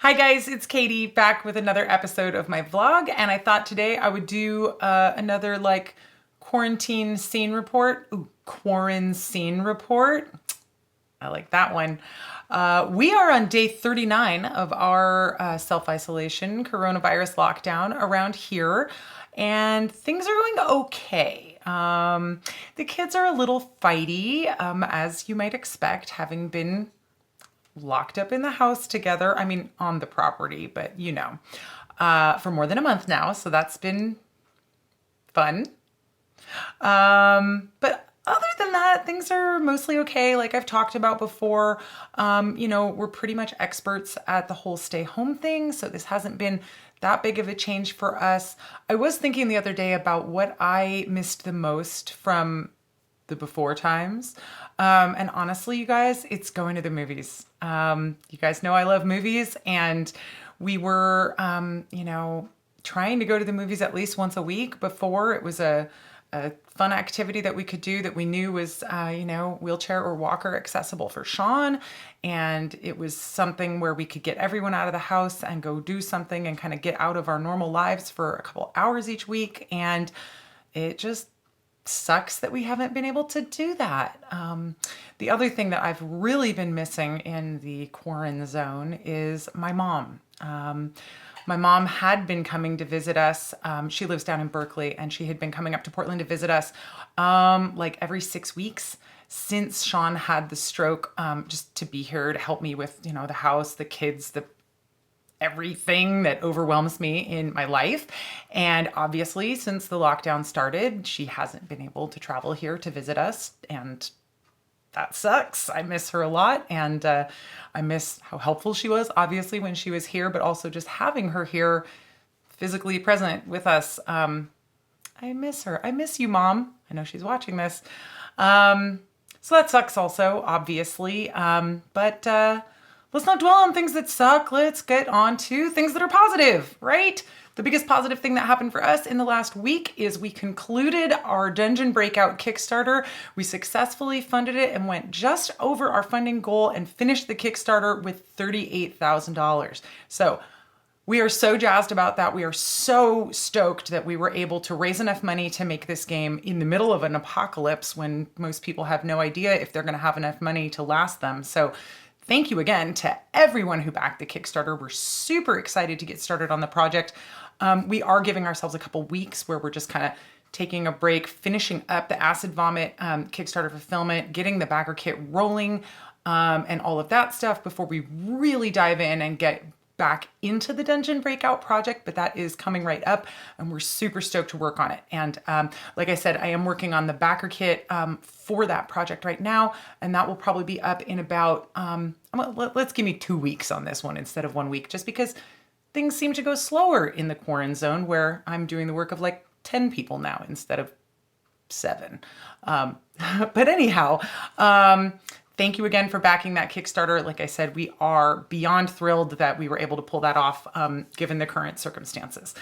Hi guys, it's Katie back with another episode of my vlog, and I thought today I would do another quarantine scene report. Ooh, Quaranscene Report. I like that one. We are on day 39 of our self-isolation coronavirus lockdown around here, and things are going okay. The kids are a little fighty, as you might expect, having been locked up in the house together. I mean, on the property, but for more than a month now. So that's been fun. But other than that, things are mostly okay. Like I've talked about before, we're pretty much experts at the whole stay home thing. So this hasn't been that big of a change for us. I was thinking the other day about what I missed the most from the before times. And honestly, you guys, it's going to the movies. You guys know I love movies, and we were, trying to go to the movies at least once a week before. It was a fun activity that we could do that we knew was, wheelchair or walker accessible for Sean. And it was something where we could get everyone out of the house and go do something and kind of get out of our normal lives for a couple hours each week. And it just sucks that we haven't been able to do that. The other thing that I've really been missing in the quarantine zone is my mom. My mom had been coming to visit us. She lives down in Berkeley, and she had been coming up to Portland to visit us like every 6 weeks since Sean had the stroke, just to be here to help me with, the house, the kids, everything that overwhelms me in my life. And obviously, since the lockdown started, she hasn't been able to travel here to visit us, and that sucks. I miss her a lot, and I miss how helpful she was, obviously, when she was here, but also just having her here physically present with us. I miss her. I miss you, Mom. I know she's watching this. So that sucks also, obviously. But let's not dwell on things that suck. Let's get on to things that are positive, right? The biggest positive thing that happened for us in the last week is we concluded our Dungeon Breakout Kickstarter. We successfully funded it and went just over our funding goal and finished the Kickstarter with $38,000. So we are so jazzed about that. We are so stoked that we were able to raise enough money to make this game in the middle of an apocalypse when most people have no idea if they're going to have enough money to last them. So thank you again to everyone who backed the Kickstarter. We're super excited to get started on the project. We are giving ourselves a couple weeks where we're just kind of taking a break, finishing up the Acid Vomit Kickstarter fulfillment, getting the backer kit rolling, and all of that stuff before we really dive in and get back into the Dungeon Breakout project. But that is coming right up, and we're super stoked to work on it. And like I said, I am working on the backer kit for that project right now, and that will probably be up in about, let's give me 2 weeks on this one instead of 1 week, just because things seem to go slower in the quarantine zone, where I'm doing the work of like 10 people now instead of 7. But anyhow, thank you again for backing that Kickstarter. Like I said, we are beyond thrilled that we were able to pull that off, given the current circumstances.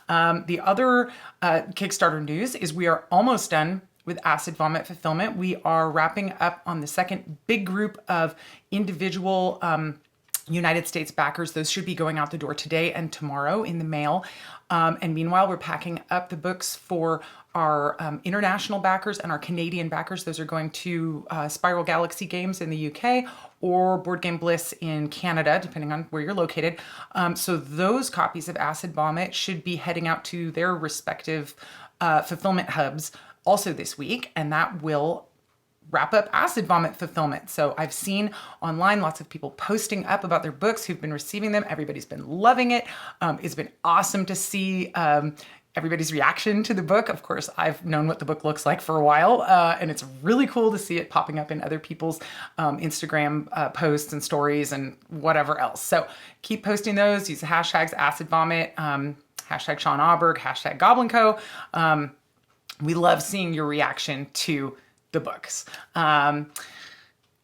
The other Kickstarter news is we are almost done with Acid Vomit fulfillment. We are wrapping up on the second big group of individual United States backers. Those should be going out the door today and tomorrow in the mail. And meanwhile, we're packing up the books for our international backers and our Canadian backers. Those are going to Spiral Galaxy Games in the UK or Board Game Bliss in Canada, depending on where you're located. So those copies of Acid Vomit should be heading out to their respective fulfillment hubs also this week, and that will wrap up Acid Vomit fulfillment. So I've seen online lots of people posting up about their books who've been receiving them. Everybody's been loving it. It's been awesome to see everybody's reaction to the book. Of course, I've known what the book looks like for a while, and it's really cool to see it popping up in other people's Instagram posts and stories and whatever else. So keep posting those. Use the hashtags Acid Vomit, hashtag Sean Auberg, hashtag Goblin Co. We love seeing your reaction to the books.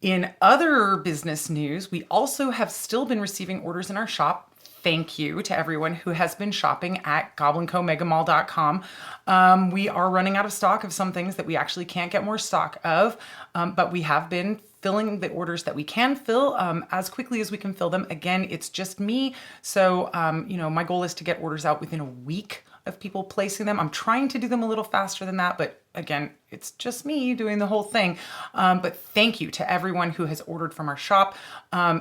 In other business news, we also have still been receiving orders in our shop. Thank you to everyone who has been shopping at goblincomegamall.com. We are running out of stock of some things that we actually can't get more stock of, but we have been filling the orders that we can fill as quickly as we can fill them. Again, it's just me. So, my goal is to get orders out within a week of people placing them. I'm trying to do them a little faster than that, but again, it's just me doing the whole thing. But thank you to everyone who has ordered from our shop.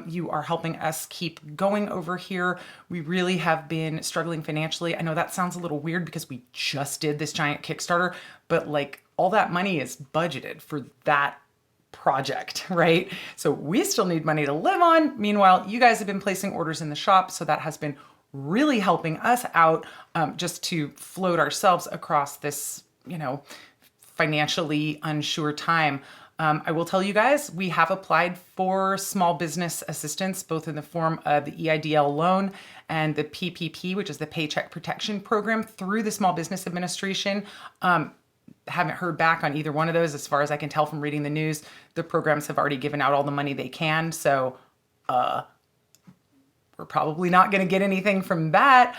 You are helping us keep going over here. We really have been struggling financially. I know that sounds a little weird because we just did this giant Kickstarter, but like all that money is budgeted for that project, right? So we still need money to live on. Meanwhile, you guys have been placing orders in the shop, so that has been really helping us out just to float ourselves across this, financially unsure time. I will tell you guys, we have applied for small business assistance, both in the form of the EIDL loan and the PPP, which is the Paycheck Protection Program, through the Small Business Administration. Haven't heard back on either one of those. As far as I can tell from reading the news, the programs have already given out all the money they can. So, we're probably not going to get anything from that.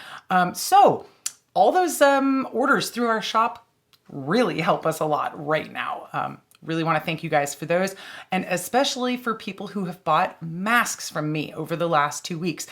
So all those orders through our shop really help us a lot right now. Really want to thank you guys for those, and especially for people who have bought masks from me over the last 2 weeks.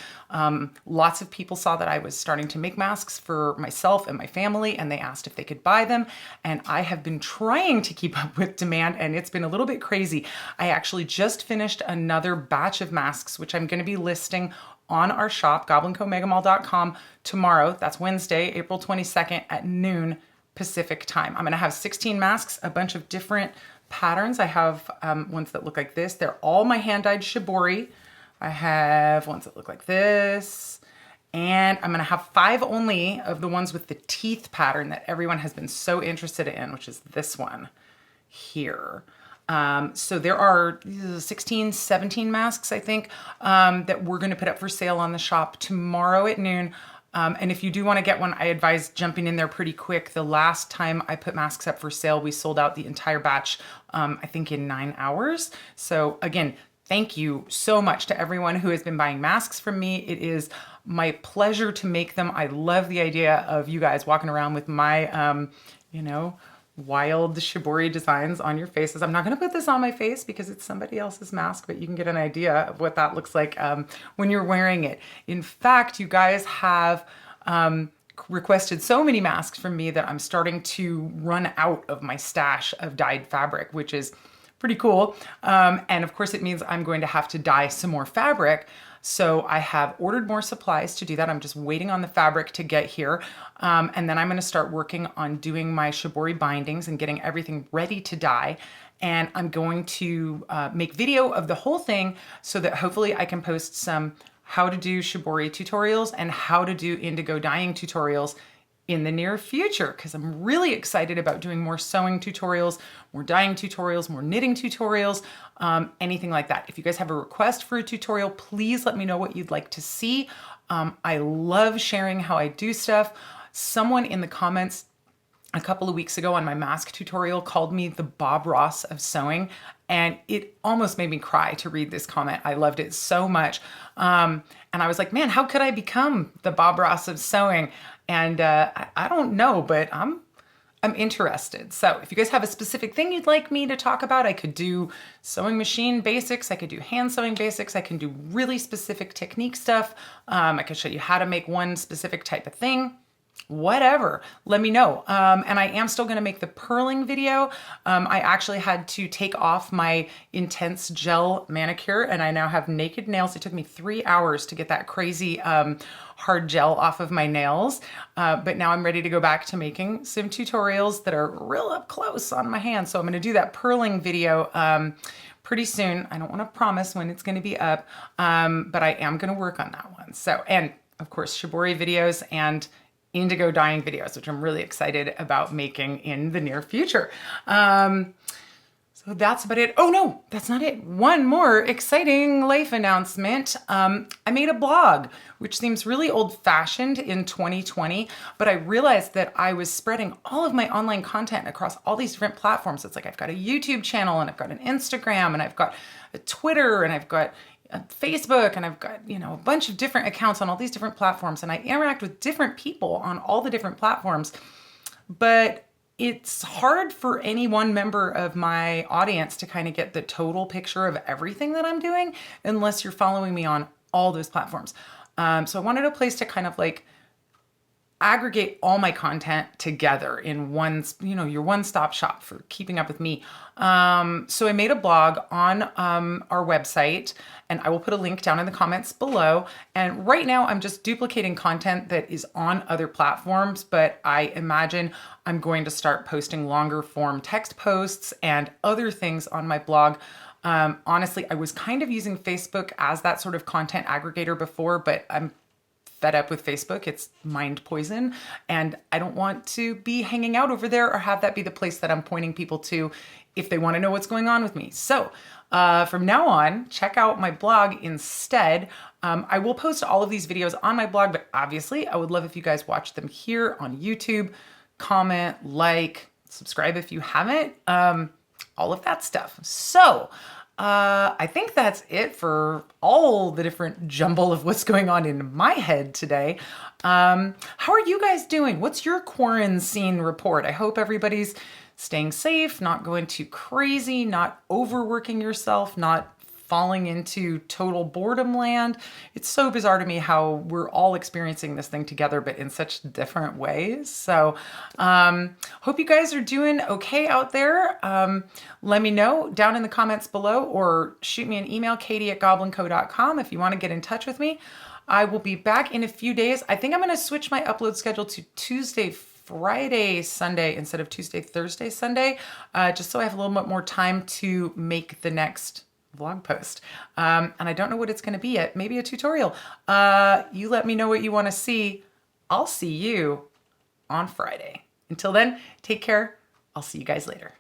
Lots of people saw that I was starting to make masks for myself and my family, and they asked if they could buy them. And I have been trying to keep up with demand, and it's been a little bit crazy. I actually just finished another batch of masks, which I'm going to be listing on our shop, goblincomegamall.com, tomorrow. That's Wednesday, April 22nd at noon Pacific time. I'm going to have 16 masks, a bunch of different patterns. I have ones that look like this. They're all my hand-dyed shibori. I have ones that look like this. And I'm going to have 5 only of the ones with the teeth pattern that everyone has been so interested in, which is this one here. So there are 16, 17 masks, I think, that we're going to put up for sale on the shop tomorrow at noon. And if you do want to get one, I advise jumping in there pretty quick. The last time I put masks up for sale, we sold out the entire batch, I think in 9 hours. So again, thank you so much to everyone who has been buying masks from me. It is my pleasure to make them. I love the idea of you guys walking around with my, wild shibori designs on your faces. I'm not going to put this on my face because it's somebody else's mask, but you can get an idea of what that looks like when you're wearing it. In fact, you guys have requested so many masks from me that I'm starting to run out of my stash of dyed fabric, which is pretty cool. And of course, it means I'm going to have to dye some more fabric. So I have ordered more supplies to do that. I'm just waiting on the fabric to get here. And then I'm going to start working on doing my shibori bindings and getting everything ready to dye. And I'm going to make video of the whole thing so that hopefully I can post some how to do shibori tutorials and how to do indigo dyeing tutorials in the near future, because I'm really excited about doing more sewing tutorials, more dyeing tutorials, more knitting tutorials, anything like that. If you guys have a request for a tutorial, please let me know what you'd like to see. I love sharing how I do stuff. Someone in the comments a couple of weeks ago on my mask tutorial called me the Bob Ross of sewing, and it almost made me cry to read this comment. I loved it so much. And I was like, man, how could I become the Bob Ross of sewing? And I don't know, but I'm interested. So if you guys have a specific thing you'd like me to talk about, I could do sewing machine basics. I could do hand sewing basics. I can do really specific technique stuff. I could show you how to make one specific type of thing. Whatever, let me know. And I am still going to make the purling video. I actually had to take off my intense gel manicure and I now have naked nails. It took me 3 hours to get that crazy hard gel off of my nails. But now I'm ready to go back to making some tutorials that are real up close on my hands. So I'm going to do that purling video pretty soon. I don't want to promise when it's going to be up, but I am going to work on that one. So, and of course, shibori videos and indigo dyeing videos, which I'm really excited about making in the near future. So that's about it. Oh no, that's not it. One more exciting life announcement. I made a blog, which seems really old-fashioned in 2020, but I realized that I was spreading all of my online content across all these different platforms. It's like I've got a YouTube channel and I've got an Instagram and I've got a Twitter and I've got Facebook, and I've got, a bunch of different accounts on all these different platforms, and I interact with different people on all the different platforms. But it's hard for any one member of my audience to kind of get the total picture of everything that I'm doing unless you're following me on all those platforms. So I wanted a place to kind of like aggregate all my content together in one, your one-stop shop for keeping up with me. So I made a blog on our website, and I will put a link down in the comments below. And right now I'm just duplicating content that is on other platforms, but I imagine I'm going to start posting longer form text posts and other things on my blog. Honestly, I was kind of using Facebook as that sort of content aggregator before, but I'm fed up with Facebook. It's mind poison, and I don't want to be hanging out over there or have that be the place that I'm pointing people to if they want to know what's going on with me. So from now on, check out my blog instead. I will post all of these videos on my blog, but obviously I would love if you guys watch them here on YouTube, comment, like, subscribe if you haven't, all of that stuff. So I think that's it for all the different jumble of what's going on in my head today. How are you guys doing? What's your Quaranscene report? I hope everybody's staying safe, not going too crazy, not overworking yourself, not falling into total boredom land. It's so bizarre to me how we're all experiencing this thing together, but in such different ways. So hope you guys are doing okay out there. Let me know down in the comments below, or shoot me an email, katie@goblinco.com, if you want to get in touch with me. I will be back in a few days. I think I'm going to switch my upload schedule to Tuesday, Friday, Sunday instead of Tuesday, Thursday, Sunday, just so I have a little bit more time to make the next vlog post. And I don't know what it's going to be yet. Maybe a tutorial. You let me know what you want to see. I'll see you on Friday. Until then, take care. I'll see you guys later.